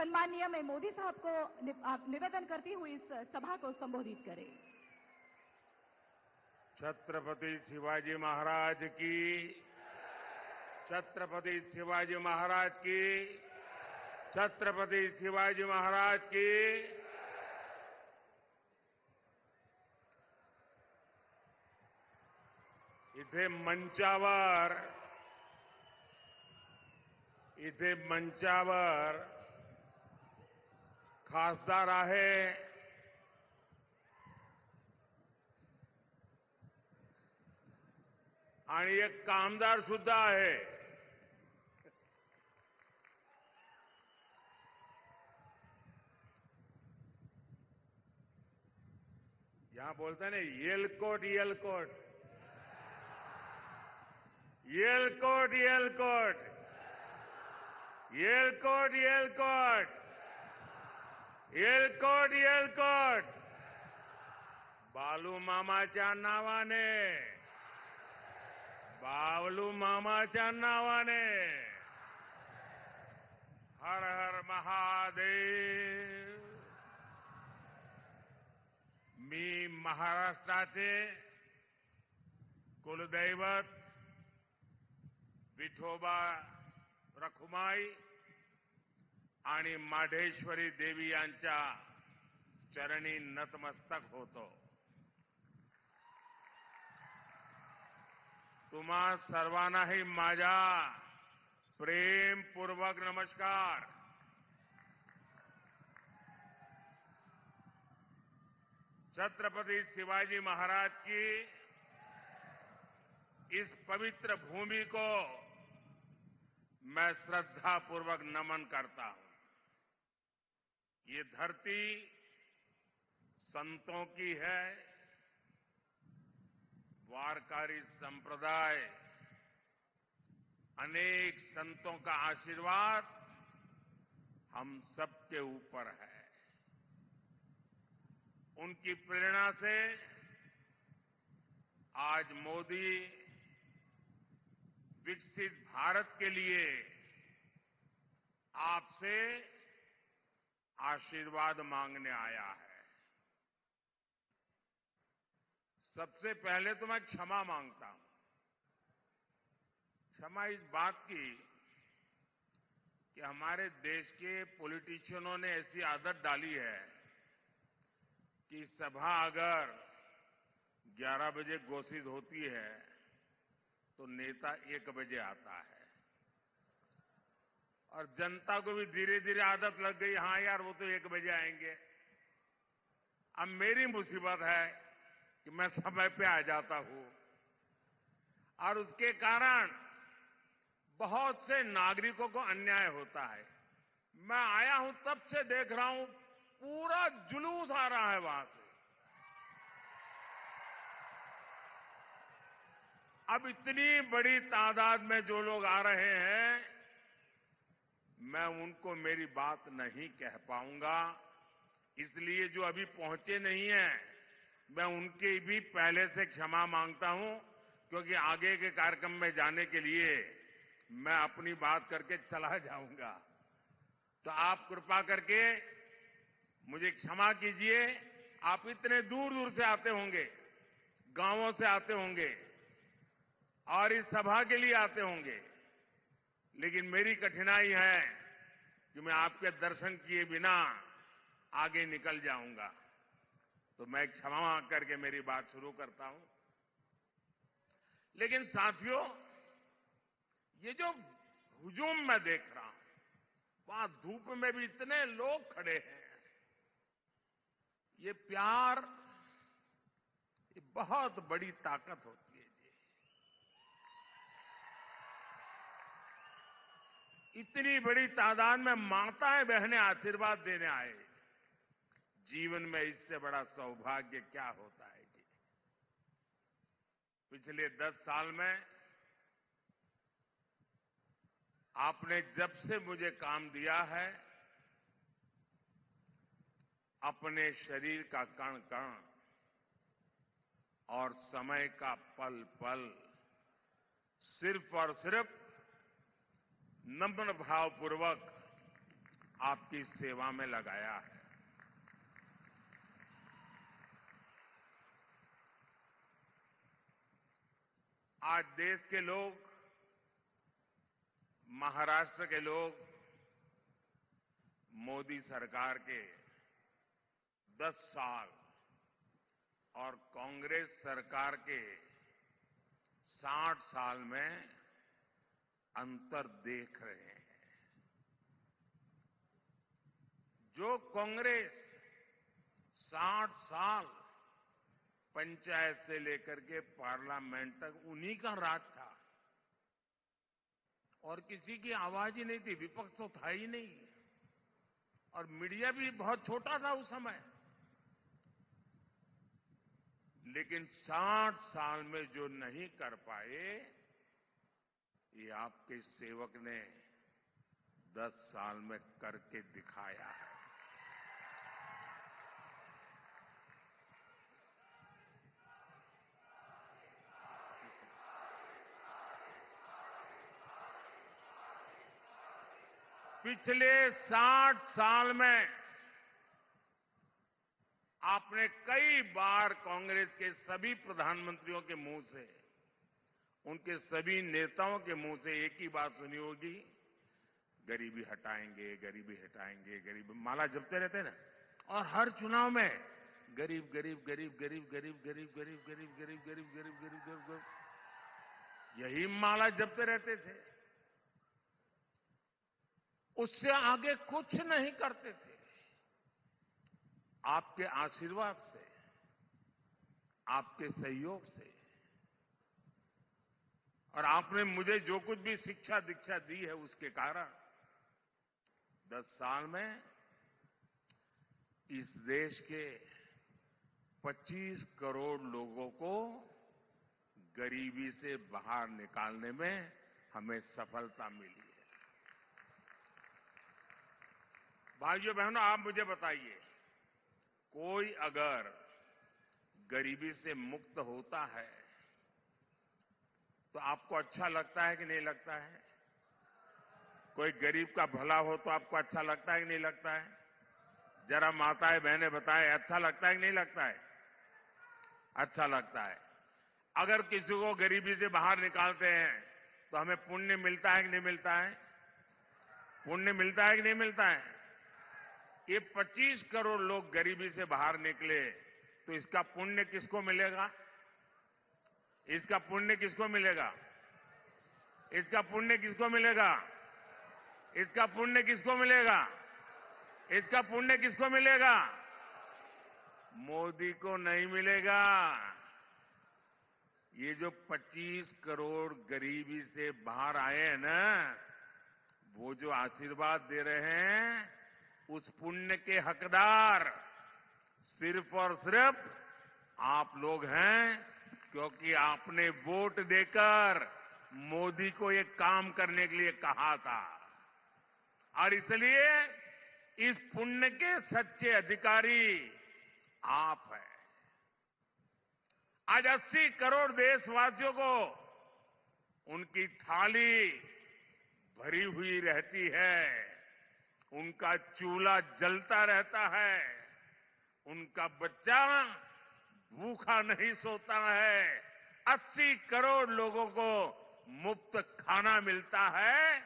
सम्माननीय मैं मोदी साहब को निवेदन करती हुई इस सभा को संबोधित करें। छत्रपति शिवाजी महाराज की, छत्रपति शिवाजी महाराज की, छत्रपति शिवाजी महाराज की। इथे मंचावर खासदार आहे, आणि एक कामदार सुद्धा आहे। यहां बोलते हैं ना येलकोट येलकोट येलकोट येलकोट येलकोट येलकोट येलकोट येलकोट बालू मामाच्या नावाने, बालू मामाच्या नावाने। हर हर महादेव। मी महाराष्ट्राचे कुलदैवत विठोबा रखुमाई आणि माढेश्वरी देवी यांच्या चरणी नतमस्तक होतो। तुम्हा सर्वांनाही माझा प्रेमपूर्वक नमस्कार। छत्रपति शिवाजी महाराज की इस पवित्र भूमि को मैं श्रद्धापूर्वक नमन करता हूं। ये धरती संतों की है। वारकरी संप्रदाय, अनेक संतों का आशीर्वाद हम सबके ऊपर है। उनकी प्रेरणा से आज मोदी विकसित भारत के लिए आपसे आशीर्वाद मांगने आया है। सबसे पहले तो मैं क्षमा मांगता हूं। क्षमा इस बात की कि हमारे देश के पॉलिटिशियनों ने ऐसी आदत डाली है कि सभा अगर 11 बजे घोषित होती है तो नेता 1 बजे आता है, और जनता को भी धीरे धीरे आदत लग गई, हां यार वो तो 1 बजे आएंगे। अब मेरी मुसीबत है कि मैं समय पे आ जाता हूं, और उसके कारण बहुत से नागरिकों को अन्याय होता है। मैं आया हूं तब से देख रहा हूं पूरा जुलूस आ रहा है वहां से। अब इतनी बड़ी तादाद में जो लोग आ रहे हैं, मैं उनको मेरी बात नहीं कह पाऊंगा। इसलिए जो अभी पहुंचे नहीं हैं, मैं उनके भी पहले से क्षमा मांगता हूं, क्योंकि आगे के कार्यक्रम में जाने के लिए मैं अपनी बात करके चला जाऊंगा। तो आप कृपा करके मुझे क्षमा कीजिए। आप इतने दूर दूर से आते होंगे, गांवों से आते होंगे और इस सभा के लिए आते होंगे, लेकिन मेरी कठिनाई है कि मैं आपके दर्शन किए बिना आगे निकल जाऊंगा। तो मैं क्षमा करके मेरी बात शुरू करता हूं। लेकिन साथियों, ये जो हुजूम मैं देख रहा हूं, वहां धूप में भी इतने लोग खड़े हैं, ये प्यार, ये बहुत बड़ी ताकत होती है जी। इतनी बड़ी तादाद में माताएं बहनें आशीर्वाद देने आए। जीवन में इससे बड़ा सौभाग्य क्या होता है जी। पिछले 10 साल में आपने जब से मुझे काम दिया है, अपने शरीर का कण कण और समय का पल पल सिर्फ और सिर्फ नम्र भावपूर्वक आपकी सेवा में लगाया है। आज देश के लोग, महाराष्ट्र के लोग मोदी सरकार के 10 साल और कांग्रेस सरकार के 60 साल में अंतर देख रहे हैं। जो कांग्रेस 60 साल पंचायत से लेकर के पार्लियामेंट तक उन्हीं का राज था और किसी की आवाज ही नहीं थी, विपक्ष तो था ही नहीं और मीडिया भी बहुत छोटा था उस समय। लेकिन 60 साल में जो नहीं कर पाए, ये आपके सेवक ने 10 साल में करके दिखाया है। पिछले 60 साल में आपने कई बार कांग्रेस के सभी प्रधानमंत्रियों के मुंह से, उनके सभी नेताओं के मुंह से एक ही बात सुनी होगी, गरीबी हटाएंगे, गरीबी हटाएंगे, गरीबी माला जपते रहते हैं ना। और हर चुनाव में गरीब गरीब गरीब गरीब गरीब गरीब गरीब गरीब गरीब गरीब गरीब गरीब गरीब यही माला जपते रहते थे। उससे आगे कुछ नहीं करते थे। आपके आशीर्वाद से, आपके सहयोग से और आपने मुझे जो कुछ भी शिक्षा दीक्षा दी है उसके कारण 10 साल में इस देश के 25 करोड़ लोगों को गरीबी से बाहर निकालने में हमें सफलता मिली है। भाइयों बहनों, आप मुझे बताइए, कोई अगर गरीबी से मुक्त होता है तो आपको अच्छा लगता है कि नहीं लगता है? कोई गरीब का भला हो तो आपको अच्छा लगता है कि नहीं लगता है? जरा माताएं बहनें बताएं, अच्छा लगता है कि नहीं लगता है? अच्छा लगता है। अगर किसी को गरीबी से बाहर निकालते हैं तो हमें पुण्य मिलता है कि नहीं मिलता है? पुण्य मिलता है कि नहीं मिलता है? ये 25 करोड़ लोग गरीबी से बाहर निकले तो इसका पुण्य किसको मिलेगा? इसका पुण्य किसको मिलेगा? इसका पुण्य किसको मिलेगा? इसका पुण्य किसको मिलेगा? इसका पुण्य किसको मिलेगा? मोदी को नहीं मिलेगा। ये जो 25 करोड़ गरीबी से बाहर आए हैं ना, वो जो आशीर्वाद दे रहे हैं, उस पुण्य के हकदार सिर्फ और सिर्फ आप लोग हैं, क्योंकि आपने वोट देकर मोदी को ये काम करने के लिए कहा था और इसलिए इस पुण्य के सच्चे अधिकारी आप हैं। आज 80 करोड़ देशवासियों को उनकी थाली भरी हुई रहती है, उनका चूल्हा जलता रहता है, उनका बच्चा भूखा नहीं सोता है, 80 करोड़ लोगों को मुफ्त खाना मिलता है।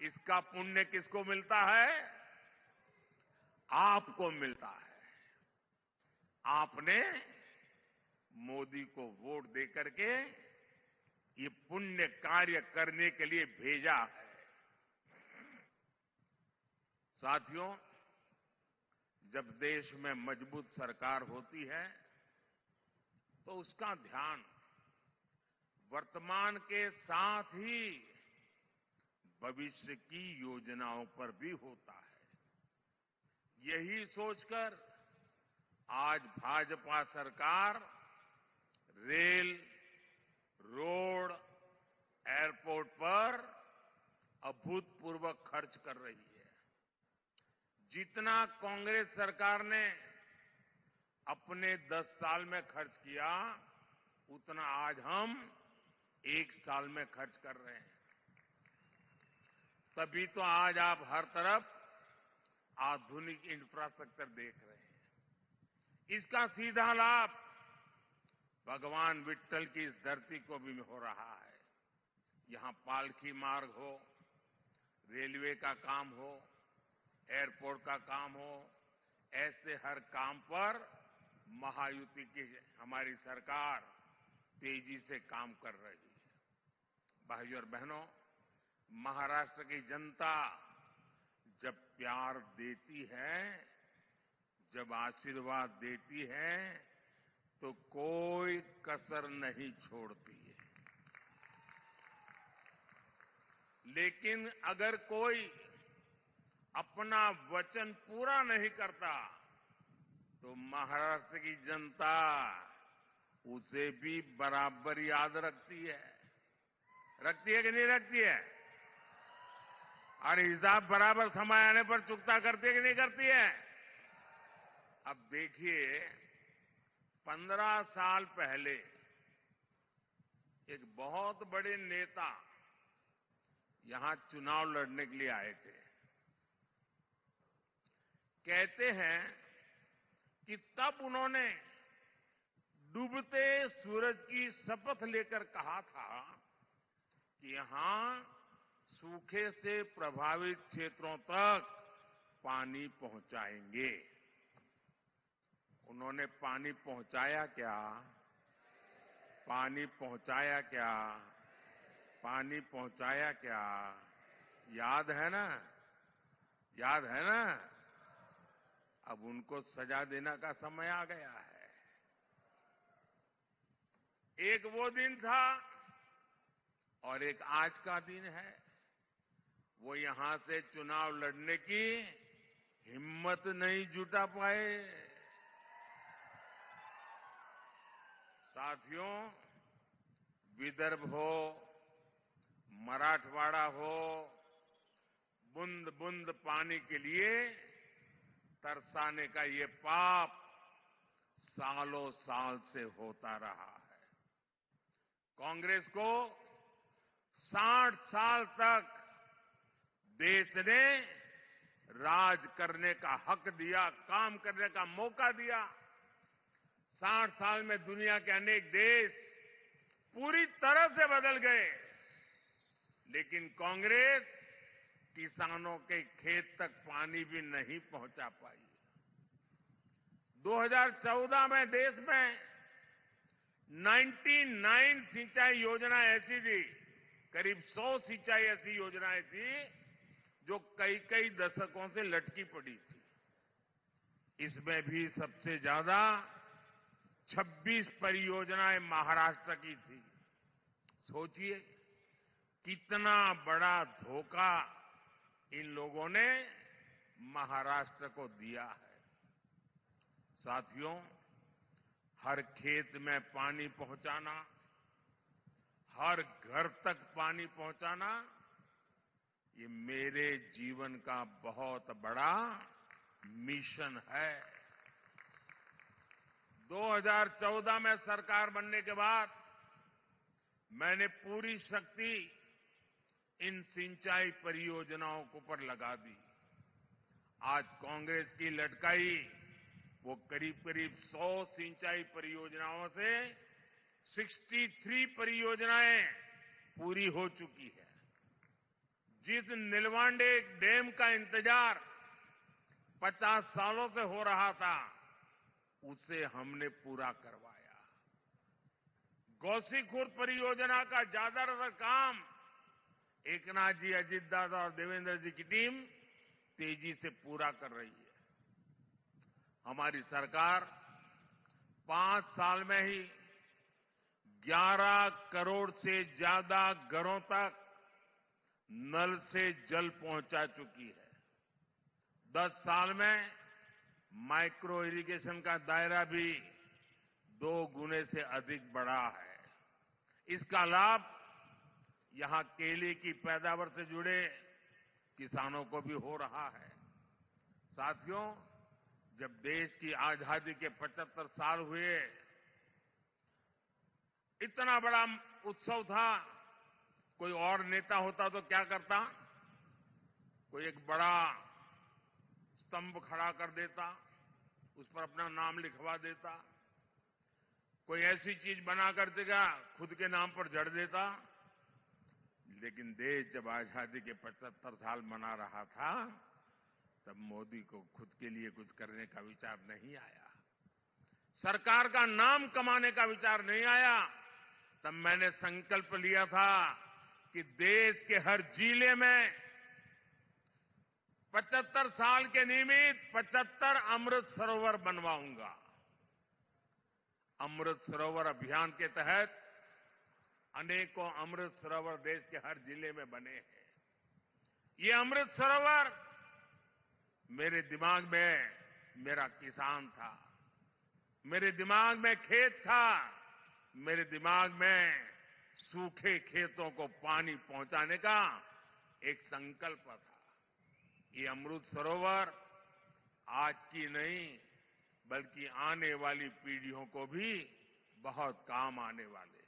इसका पुण्य किसको मिलता है? आपको मिलता है। आपने मोदी को वोट देकर के ये पुण्य कार्य करने के लिए भेजा है। साथियों, जब देश में मजबूत सरकार होती है तो उसका ध्यान वर्तमान के साथ ही भविष्य की योजनाओं पर भी होता है। यही सोचकर आज भाजपा सरकार रेल, रोड, एयरपोर्ट पर अभूतपूर्व खर्च कर रही है। जितना कांग्रेस सरकार ने अपने 10 साल में खर्च किया, उतना आज हम 1 साल में खर्च कर रहे हैं। तभी तो आज आप हर तरफ आधुनिक इंफ्रास्ट्रक्चर देख रहे हैं। इसका सीधा लाभ भगवान विट्ठल की इस धरती को भी हो रहा है। यहां पालकी मार्ग हो, रेलवे का काम हो, एयरपोर्ट का काम हो, ऐसे हर काम पर महायुति की हमारी सरकार तेजी से काम कर रही है। भाइयों और बहनों, महाराष्ट्र की जनता जब प्यार देती है, जब आशीर्वाद देती है, तो कोई कसर नहीं छोड़ती है। लेकिन अगर कोई अपना वचन पूरा नहीं करता, तो महाराष्ट्र की जनता उसे भी बराबर याद रखती है। रखती है कि नहीं रखती है? और हिसाब बराबर समय आने पर चुकता करती है कि नहीं करती है? अब देखिए, 15 साल पहले एक बहुत बड़े नेता यहां चुनाव लड़ने के लिए आए थे। कहते हैं कि तब उन्होंने डूबते सूरज की शपथ लेकर कहा था कि यहां सूखे से प्रभावित क्षेत्रों तक पानी पहुंचाएंगे। उन्होंने पानी पहुंचाया क्या? पानी पहुंचाया क्या? पानी पहुंचाया क्या? याद है ना? याद है ना? अब उनको सजा देने का समय आ गया है। एक वो दिन था और एक आज का दिन है। वो यहां से चुनाव लड़ने की हिम्मत नहीं जुटा पाए। साथियों, विदर्भ हो, मराठवाड़ा हो, बूंद बूंद पानी के लिए तरसाने का ये पाप सालों साल से होता रहा है। कांग्रेस को 60 साल तक देश ने राज करने का हक दिया, काम करने का मौका दिया। 60 साल में दुनिया के अनेक देश पूरी तरह से बदल गए, लेकिन कांग्रेस किसानों के खेत तक पानी भी नहीं पहुंचा पाई। 2014 में देश में 99 सिंचाई योजना ऐसी थी, करीब 100 सिंचाई ऐसी योजनाएं थी जो कई कई दशकों से लटकी पड़ी थी। इसमें भी सबसे ज्यादा 26 परियोजनाएं महाराष्ट्र की थी। सोचिए कितना बड़ा धोखा इन लोगों ने महाराष्ट्र को दिया है। साथियों, हर खेत में पानी पहुंचाना, हर घर तक पानी पहुंचाना, ये मेरे जीवन का बहुत बड़ा मिशन है। 2014 में सरकार बनने के बाद मैंने पूरी शक्ति इन सिंचाई परियोजनाओं के ऊपर लगा दी। आज कांग्रेस की लटकाई वो करीब करीब 100 सिंचाई परियोजनाओं से 63 परियोजनाएं पूरी हो चुकी है। जिस नीलवांडे डैम का इंतजार 50 सालों से हो रहा था, उसे हमने पूरा करवाया। गोसीखुर्द परियोजना का ज्यादातर काम एकनाथ जी, अजित दादा और देवेंद्र जी की टीम तेजी से पूरा कर रही है। हमारी सरकार 5 साल में ही 11 करोड़ से ज्यादा घरों तक नल से जल पहुंचा चुकी है। 10 साल में माइक्रो इरिगेशन का दायरा भी 2 गुने से अधिक बढ़ा है। इसका लाभ यहां केले की पैदावार से जुड़े किसानों को भी हो रहा है। साथियों, जब देश की आजादी के 75 साल हुए, इतना बड़ा उत्सव था, कोई और नेता होता तो क्या करता? कोई एक बड़ा स्तंभ खड़ा कर देता, उस पर अपना नाम लिखवा देता, कोई ऐसी चीज बना कर देगा खुद के नाम पर जड़ देता। लेकिन देश जब आजादी के 75 साल मना रहा था, तब मोदी को खुद के लिए कुछ करने का विचार नहीं आया, सरकार का नाम कमाने का विचार नहीं आया। तब मैंने संकल्प लिया था कि देश के हर जिले में 75 साल के निमित्त 75 अमृत सरोवर बनवाऊंगा। अमृत सरोवर अभियान के तहत अनेकों अमृत सरोवर देश के हर जिले में बने हैं। ये अमृत सरोवर मेरे दिमाग में मेरा किसान था, मेरे दिमाग में खेत था, मेरे दिमाग में सूखे खेतों को पानी पहुंचाने का एक संकल्प था। ये अमृत सरोवर आज की नहीं बल्कि आने वाली पीढ़ियों को भी बहुत काम आने वाले हैं।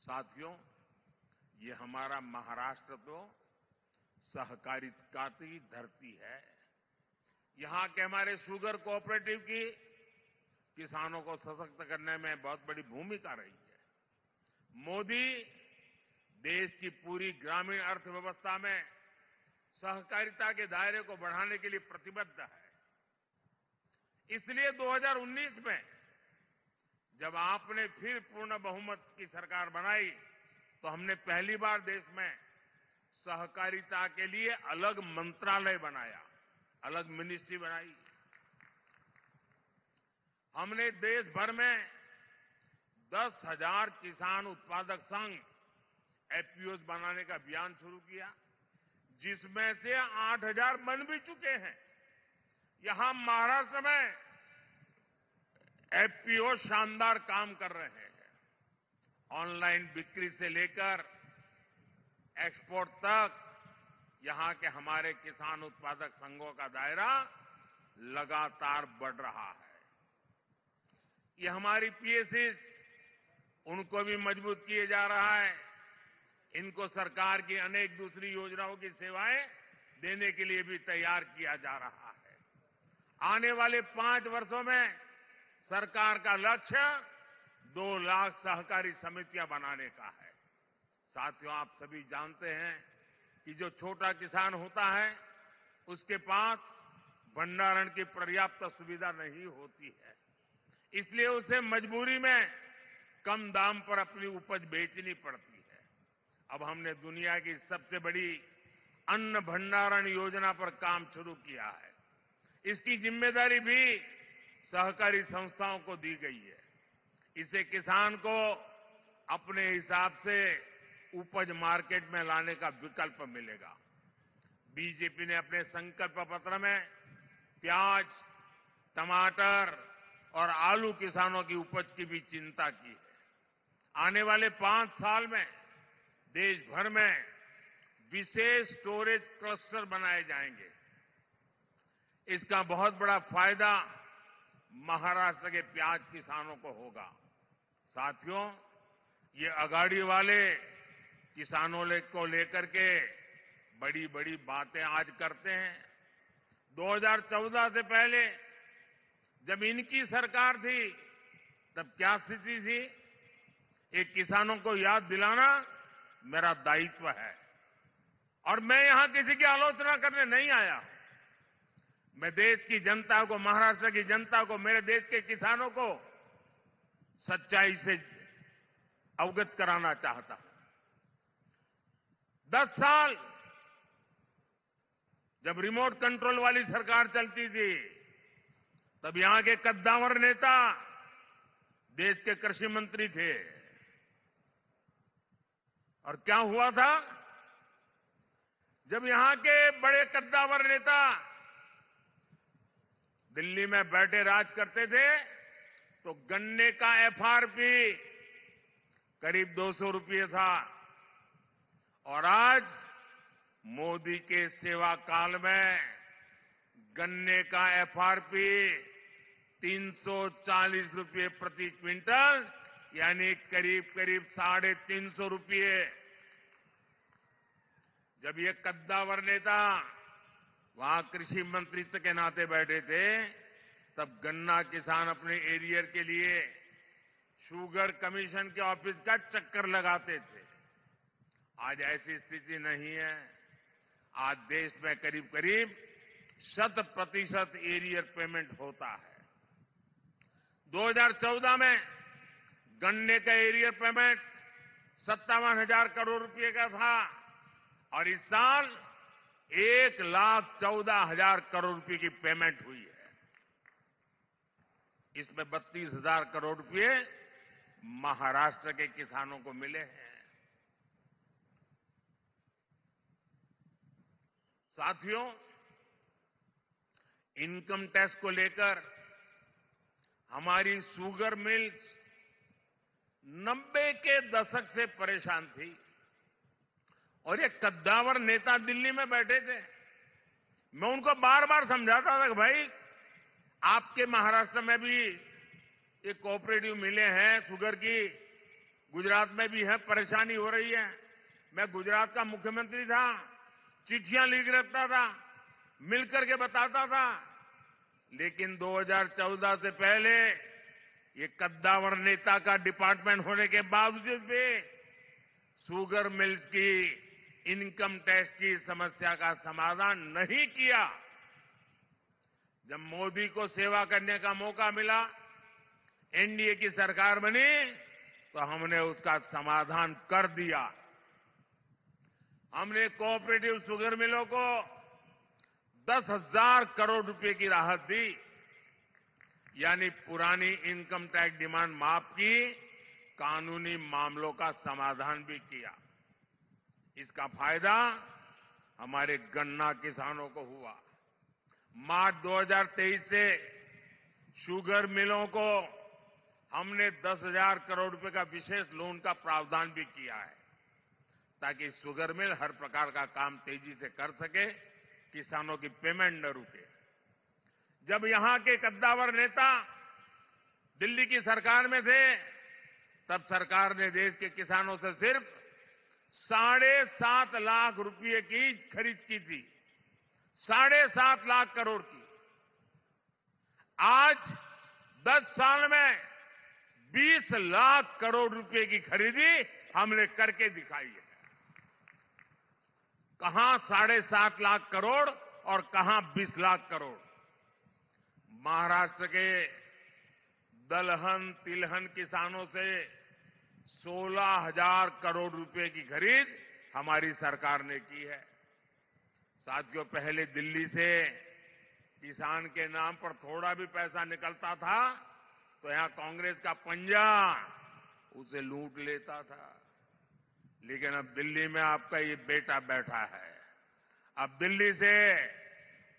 साथियों, ये हमारा महाराष्ट्र तो सहकारिता की धरती है। यहां के हमारे शुगर कोऑपरेटिव की किसानों को सशक्त करने में बहुत बड़ी भूमिका रही है। मोदी देश की पूरी ग्रामीण अर्थव्यवस्था में सहकारिता के दायरे को बढ़ाने के लिए प्रतिबद्ध है। इसलिए 2019 में जब आपने फिर पूर्ण बहुमत की सरकार बनाई तो हमने पहली बार देश में सहकारिता के लिए अलग मंत्रालय बनाया, अलग मिनिस्ट्री बनाई। हमने देश भर में 10,000 किसान उत्पादक संघ एफपीओ बनाने का अभियान शुरू किया, जिसमें से 8,000 बन भी चुके हैं। यहां महाराष्ट्र में एफपीओ शानदार काम कर रहे हैं। ऑनलाइन बिक्री से लेकर एक्सपोर्ट तक यहां के हमारे किसान उत्पादक संघों का दायरा लगातार बढ़ रहा है। ये हमारी पीएससीज, उनको भी मजबूत किए जा रहा है। इनको सरकार की अनेक दूसरी योजनाओं की सेवाएं देने के लिए भी तैयार किया जा रहा है। आने वाले 5 वर्षों में सरकार का लक्ष्य 2 लाख सहकारी समितियां बनाने का है। साथियों, आप सभी जानते हैं कि जो छोटा किसान होता है उसके पास भंडारण की पर्याप्त सुविधा नहीं होती है, इसलिए उसे मजबूरी में कम दाम पर अपनी उपज बेचनी पड़ती है। अब हमने दुनिया की सबसे बड़ी अन्न भंडारण योजना पर काम शुरू किया है। इसकी जिम्मेदारी भी सहकारी संस्थाओं को दी गई है। इससे किसान को अपने हिसाब से उपज मार्केट में लाने का विकल्प मिलेगा। बीजेपी ने अपने संकल्प पत्र में प्याज, टमाटर और आलू किसानों की उपज की भी चिंता की है। आने वाले 5 साल में देश भर में विशेष स्टोरेज क्लस्टर बनाए जाएंगे। इसका बहुत बड़ा फायदा महाराष्ट्र के प्याज किसानों को होगा। साथियों, ये अगाड़ी वाले किसानों को लेकर के बड़ी बड़ी बातें आज करते हैं। 2014 से पहले जब इनकी सरकार थी तब क्या स्थिति थी, एक किसानों को याद दिलाना मेरा दायित्व है। और मैं यहां किसी की आलोचना करने नहीं आया। मैं देश की जनता को, महाराष्ट्र की जनता को, मेरे देश के किसानों को सच्चाई से अवगत कराना चाहता हूं। 10 साल जब रिमोट कंट्रोल वाली सरकार चलती थी तब यहां के कद्दावर नेता देश के कृषि मंत्री थे। और क्या हुआ था, जब यहां के बड़े कद्दावर नेता दिल्ली में बैठे राज करते थे तो गन्ने का एफआरपी करीब 200 रुपये था। और आज मोदी के सेवा काल में गन्ने का एफआरपी 340 रुपये प्रति क्विंटल, यानी करीब करीब 350 रुपये। जब ये कद्दावर नेता वहां कृषि मंत्रित्व के नाते बैठे थे, तब गन्ना किसान अपने एरियर के लिए शुगर कमीशन के ऑफिस का चक्कर लगाते थे। आज ऐसी स्थिति नहीं है। आज देश में करीब करीब 100% एरियर पेमेंट होता है। 2014 में गन्ने का एरियर पेमेंट 57,000 करोड़ रुपए का था और इस साल 1,14,000 करोड़ रुपए की पेमेंट हुई है। इसमें 32,000 करोड़ रुपए महाराष्ट्र के किसानों को मिले हैं। साथियों, इनकम टैक्स को लेकर हमारी शुगर मिल्स 90 के दशक से परेशान थी और ये कद्दावर नेता दिल्ली में बैठे थे। मैं उनको बार बार समझाता था कि भाई, आपके महाराष्ट्र में भी ये कोऑपरेटिव मिले हैं शुगर की, गुजरात में भी है, परेशानी हो रही है। मैं गुजरात का मुख्यमंत्री था, चिट्ठियां लिख रखता था, मिलकर के बताता था, लेकिन 2014 से पहले ये कद्दावर नेता का डिपार्टमेंट होने के बावजूद भी शुगर मिल्स की इनकम टैक्स की समस्या का समाधान नहीं किया। जब मोदी को सेवा करने का मौका मिला, एनडीए की सरकार बनी, तो हमने उसका समाधान कर दिया। हमने कोऑपरेटिव शुगर मिलों को 10,000 करोड़ रुपए की राहत दी, यानी पुरानी इनकम टैक्स डिमांड माफ की, कानूनी मामलों का समाधान भी किया। इसका फायदा हमारे गन्ना किसानों को हुआ। मार्च 2023 से शुगर मिलों को हमने 10,000 करोड़ रुपए का विशेष लोन का प्रावधान भी किया है, ताकि शुगर मिल हर प्रकार का काम तेजी से कर सके, किसानों की पेमेंट न रुके। जब यहां के कद्दावर नेता दिल्ली की सरकार में थे, तब सरकार ने देश के किसानों से सिर्फ 7.5 लाख रुपए की खरीद की थी, 7.5 लाख करोड़ की। आज 10 साल में 20 लाख करोड़ रुपए की खरीदी हमने करके दिखाई है। कहां 7.5 लाख करोड़ और कहां 20 लाख करोड़। महाराष्ट्र के दलहन तिलहन किसानों से 16,000 करोड़ रुपए की खरीद हमारी सरकार ने की है। साथियों, पहले दिल्ली से किसान के नाम पर थोड़ा भी पैसा निकलता था तो यहां कांग्रेस का पंजा उसे लूट लेता था, लेकिन अब दिल्ली में आपका ये बेटा बैठा है। अब दिल्ली से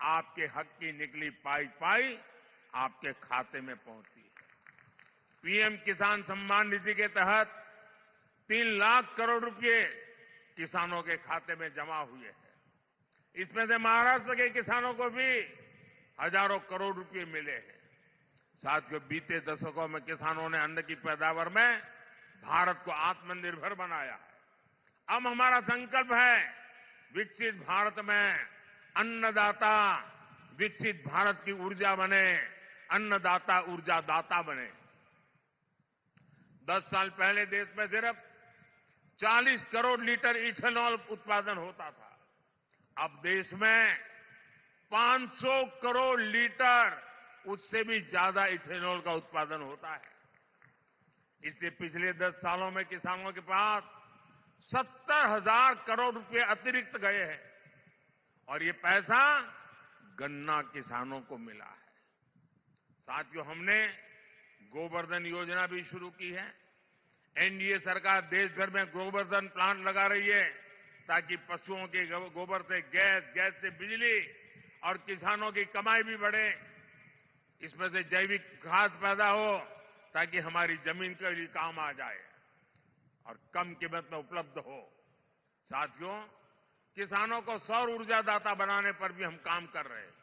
आपके हक की निकली पाई पाई आपके खाते में पहुंचती है। पीएम किसान सम्मान निधि के तहत 3 लाख करोड़ रुपए किसानों के खाते में जमा हुए हैं। इसमें से महाराष्ट्र के किसानों को भी हजारों करोड़ रुपए मिले हैं। साथियों, बीते दशकों में किसानों ने अन्न की पैदावार में भारत को आत्मनिर्भर बनाया है। अब हमारा संकल्प है विकसित भारत में अन्नदाता विकसित भारत की ऊर्जा बने, अन्नदाता ऊर्जा दाता बने। 10 साल पहले देश में सिर्फ 40 करोड़ लीटर इथेनॉल उत्पादन होता था। अब देश में 500 करोड़ लीटर, उससे भी ज्यादा इथेनॉल का उत्पादन होता है। इससे पिछले 10 सालों में किसानों के पास 70,000 करोड़ रुपए अतिरिक्त गए हैं और ये पैसा गन्ना किसानों को मिला है। साथियों, हमने गोवर्धन योजना भी शुरू की है। एनडीए सरकार देश भर में गोवर्धन प्लांट लगा रही है, ताकि पशुओं के गोबर से गैस से बिजली और किसानों की कमाई भी बढ़े। इसमें से जैविक खाद पैदा हो, ताकि हमारी जमीन के लिए काम आ जाए और कम कीमत में उपलब्ध हो। साथियों, किसानों को सौर ऊर्जा दाता बनाने पर भी हम काम कर रहे हैं।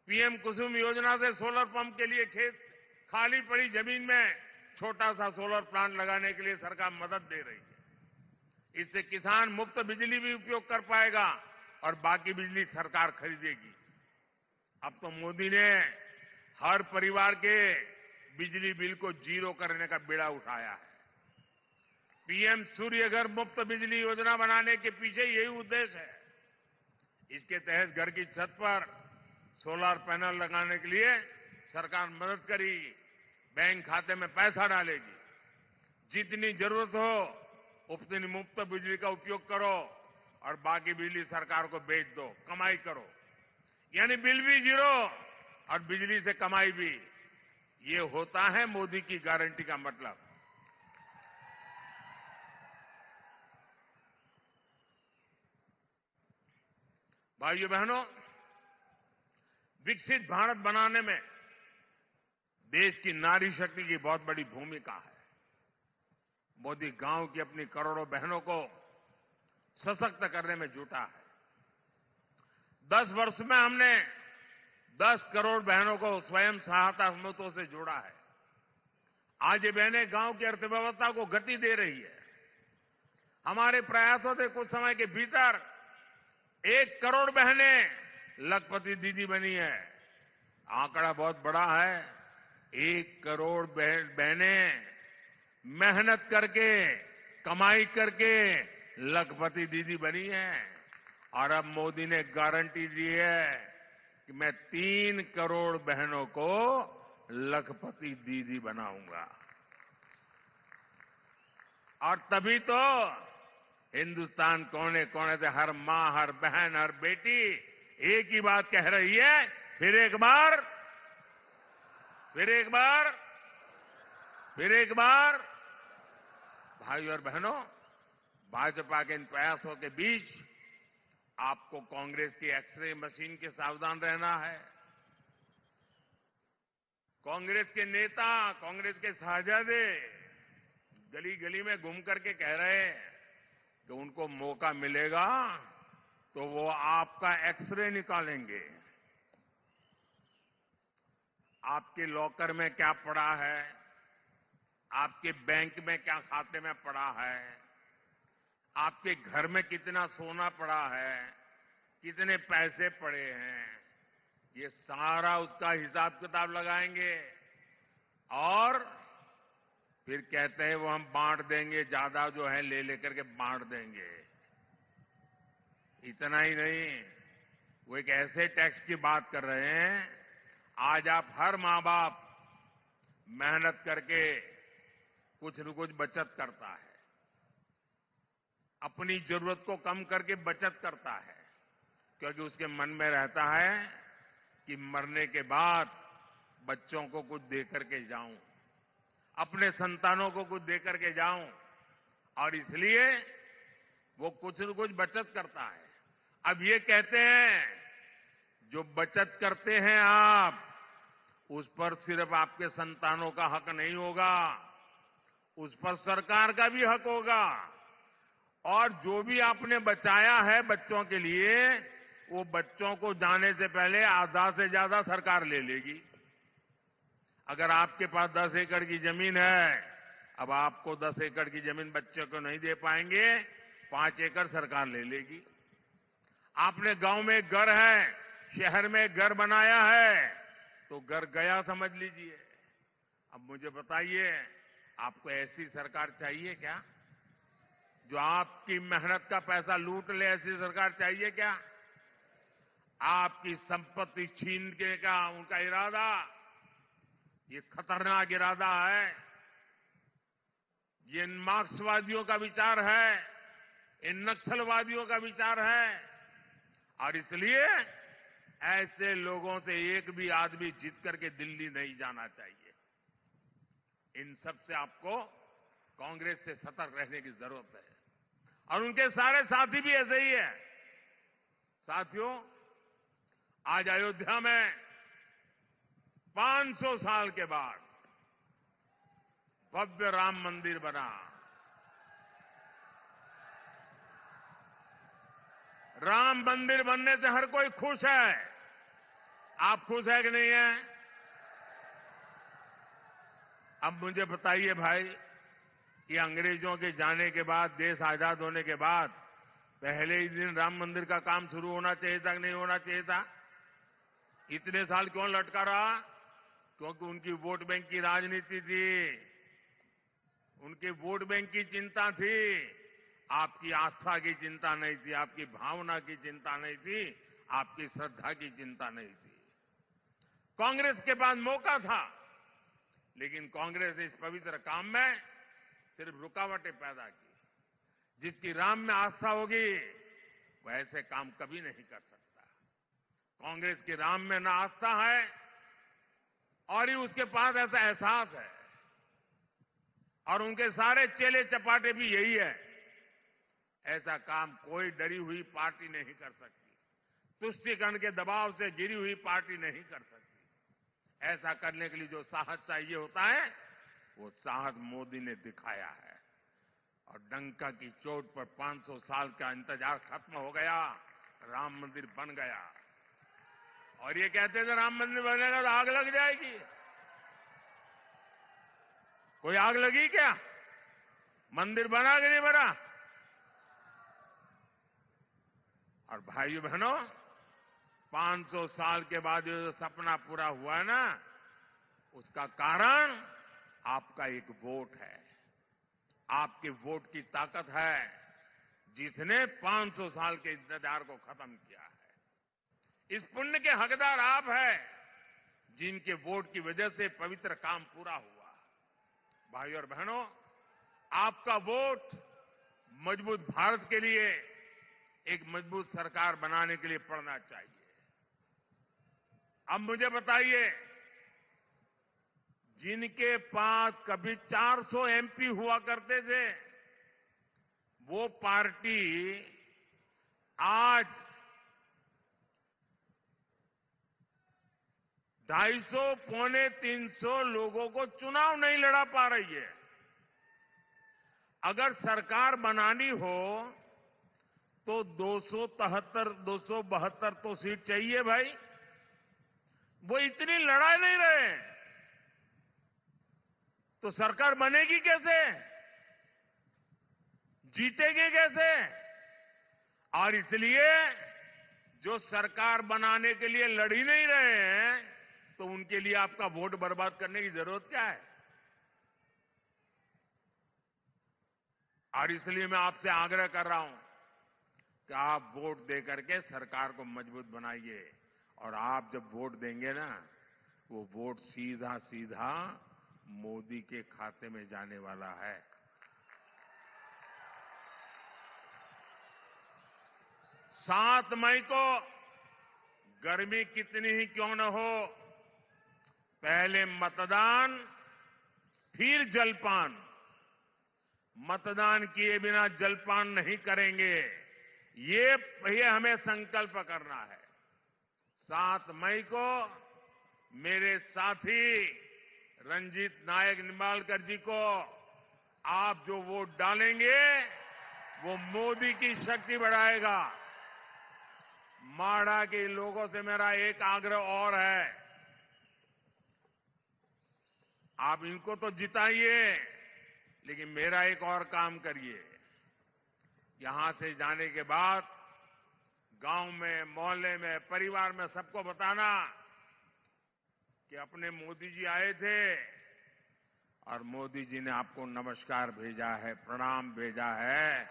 पीएम कुसुम योजना से सोलर पंप के लिए खाली पड़ी जमीन में छोटा सा सोलर प्लांट लगाने के लिए सरकार मदद दे रही है। इससे किसान मुफ्त बिजली भी उपयोग कर पाएगा और बाकी बिजली सरकार खरीदेगी। अब तो मोदी ने हर परिवार के बिजली बिल को जीरो करने का बीड़ा उठाया है। पीएम सूर्य घर मुफ्त बिजली योजना बनाने के पीछे यही उद्देश्य है। इसके तहत घर की छत पर सोलर पैनल लगाने के लिए सरकार मदद करेगी, बैंक खाते में पैसा डालेगी। जितनी जरूरत हो उतनी मुफ्त बिजली का उपयोग करो और बाकी बिजली सरकार को बेच दो, कमाई करो। यानी बिल भी जीरो और बिजली से कमाई भी। ये होता है मोदी की गारंटी का मतलब। भाइयों बहनों, विकसित भारत बनाने में देश की नारी शक्ति की बहुत बड़ी भूमिका है। मोदी गांव की अपनी करोड़ों बहनों को सशक्त करने में जुटा है। 10 वर्ष में हमने 10 करोड़ बहनों को स्वयं सहायता समूहों से जोड़ा है। आज ये बहनें गांव की अर्थव्यवस्था को गति दे रही है। हमारे प्रयासों से कुछ समय के भीतर 1 करोड़ बहनें लखपति दीदी बनी है। आंकड़ा बहुत बड़ा है। 1 करोड़ बहनें मेहनत करके, कमाई करके लखपति दीदी बनी है। और अब मोदी ने गारंटी दी है कि मैं 3 करोड़ बहनों को लखपति दीदी बनाऊंगा। और तभी तो हिंदुस्तान कोने कोने से हर मां, हर बहन, हर बेटी एक ही बात कह रही है, फिर एक बार, फिर एक बार, फिर एक बार। भाइयों और बहनों, भाजपा के इन प्रयासों के बीच आपको कांग्रेस की एक्सरे मशीन के सावधान रहना है। कांग्रेस के नेता, कांग्रेस के साझादे गली गली में घूम करके कह रहे हैं कि उनको मौका मिलेगा तो वो आपका एक्सरे निकालेंगे। आपके लॉकर में क्या पड़ा है, आपके बैंक में क्या खाते में पड़ा है, आपके घर में कितना सोना पड़ा है, कितने पैसे पड़े हैं, ये सारा उसका हिसाब किताब लगाएंगे। और फिर कहते हैं वो हम बांट देंगे, ज्यादा जो है ले लेकर के बांट देंगे। इतना ही नहीं, वो एक ऐसे टैक्स की बात कर रहे हैं। आज आप हर मां बाप मेहनत करके कुछ न कुछ बचत करता है, अपनी जरूरत को कम करके बचत करता है, क्योंकि उसके मन में रहता है कि मरने के बाद बच्चों को कुछ दे करके जाऊं, अपने संतानों को कुछ दे करके जाऊं। और इसलिए वो कुछ न कुछ बचत करता है। अब ये कहते हैं जो बचत करते हैं आप, उस पर सिर्फ आपके संतानों का हक नहीं होगा, उस पर सरकार का भी हक होगा। और जो भी आपने बचाया है बच्चों के लिए, वो बच्चों को जाने से पहले आधा से ज्यादा सरकार ले लेगी। अगर आपके पास 10 एकड़ की जमीन है, अब आपको 10 एकड़ की जमीन बच्चे को नहीं दे पाएंगे, 5 एकड़ सरकार ले लेगी। आपने गांव में एक घर है, शहर में एक घर बनाया है, तो घर गया समझ लीजिए। अब मुझे बताइए, आपको ऐसी सरकार चाहिए क्या जो आपकी मेहनत का पैसा लूट ले? ऐसी सरकार चाहिए क्या? आपकी संपत्ति छीनने का उनका इरादा, ये खतरनाक इरादा है। ये मार्क्सवादियों का विचार है, इन नक्सलवादियों का विचार है। और इसलिए ऐसे लोगों से एक भी आदमी जीत करके दिल्ली नहीं जाना चाहिए। इन सब से आपको कांग्रेस से सतर्क रहने की जरूरत है। और उनके सारे साथी भी ऐसे ही है। साथियों, आज अयोध्या में 500 साल के बाद भव्य राम मंदिर बना। राम मंदिर बनने से हर कोई खुश है। आप खुश है कि नहीं है? अब मुझे बताइए भाई, ये अंग्रेजों के जाने के बाद, देश आजाद होने के बाद पहले ही दिन राम मंदिर का काम शुरू होना चाहिए था कि नहीं होना चाहिए था? इतने साल क्यों लटका रहा? क्योंकि उनकी वोट बैंक की राजनीति थी, उनके वोट बैंक की चिंता थी, आपकी आस्था की चिंता नहीं थी, आपकी भावना की चिंता नहीं थी, आपकी श्रद्धा की चिंता नहीं थी। कांग्रेस के पास मौका था, लेकिन कांग्रेस ने इस पवित्र काम में सिर्फ रुकावटें पैदा की। जिसकी राम में आस्था होगी वह ऐसे काम कभी नहीं कर सकता। कांग्रेस की राम में ना आस्था है और ही उसके पास ऐसा एहसास है, और उनके सारे चेले चपाटे भी यही है। ऐसा काम कोई डरी हुई पार्टी नहीं कर सकती, तुष्टीकरण के दबाव से गिरी हुई पार्टी नहीं कर सकती। ऐसा करने के लिए जो साहस चाहिए होता है, वो साहस मोदी ने दिखाया है। और डंका की चोट पर 500 साल का इंतजार खत्म हो गया, राम मंदिर बन गया। और ये कहते थे राम मंदिर बनेगा तो आग लग जाएगी। कोई आग लगी क्या? मंदिर बना कि नहीं बना? और भाइयों बहनों, 500 साल के बाद जो सपना पूरा हुआ है ना, उसका कारण आपका एक वोट है, आपके वोट की ताकत है, जिसने 500 साल के इंतजार को खत्म किया है। इस पुण्य के हकदार आप हैं, जिनके वोट की वजह से पवित्र काम पूरा हुआ। भाइयों और बहनों, आपका वोट मजबूत भारत के लिए, एक मजबूत सरकार बनाने के लिए पड़ना चाहिए। अब मुझे बताइए, जिनके पास कभी 400 एमपी हुआ करते थे, वो पार्टी आज 250 पौने 300 लोगों को चुनाव नहीं लड़ा पा रही है। अगर सरकार बनानी हो तो 272 तो सीट चाहिए भाई। वो इतनी लड़ा नहीं रहे, तो सरकार बनेगी कैसे? जीतेंगे कैसे? और इसलिए जो सरकार बनाने के लिए लड़ ही नहीं रहे हैं, तो उनके लिए आपका वोट बर्बाद करने की जरूरत क्या है? और इसलिए मैं आपसे आग्रह कर रहा हूं कि आप वोट दे करके सरकार को मजबूत बनाइए। और आप जब वोट देंगे ना, वो वोट सीधा सीधा मोदी के खाते में जाने वाला है। 7 मई को गर्मी कितनी ही क्यों न हो, पहले मतदान फिर जलपान। मतदान किए बिना जलपान नहीं करेंगे, ये हमें संकल्प करना है। 7 मई को मेरे साथी रंजीत नायक निंबालकर जी को आप जो वोट डालेंगे, वो मोदी की शक्ति बढ़ाएगा। माढ़ा के लोगों से मेरा एक आग्रह और है, आप इनको तो जिताइए, लेकिन मेरा एक और काम करिए। यहां से जाने के बाद गांव में, मोहल्ले में, परिवार में सबको बताना कि अपने मोदी जी आए थे और मोदी जी ने आपको नमस्कार भेजा है, प्रणाम भेजा है।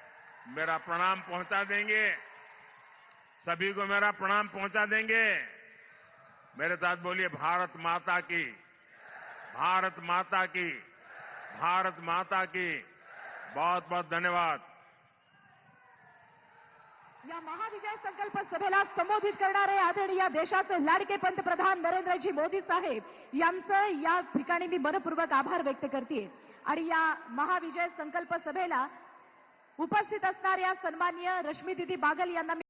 मेरा प्रणाम पहुंचा देंगे, सभी को मेरा प्रणाम पहुंचा देंगे। मेरे साथ बोलिए, भारत माता की, भारत माता की, भारत माता की। बहुत बहुत धन्यवाद। या महाविजय संकल्प सभेला संबोधित करणारे आदरणीय देशाचे लाडके पंतप्रधान नरेंद्रजी मोदी साहेब यांचं या ठिकाणी मी मनपूर्वक आभार व्यक्त करते। आणि या महाविजय संकल्प सभेला उपस्थित असणाऱ्या सन्माननीय रश्मी दीदी बागल यांना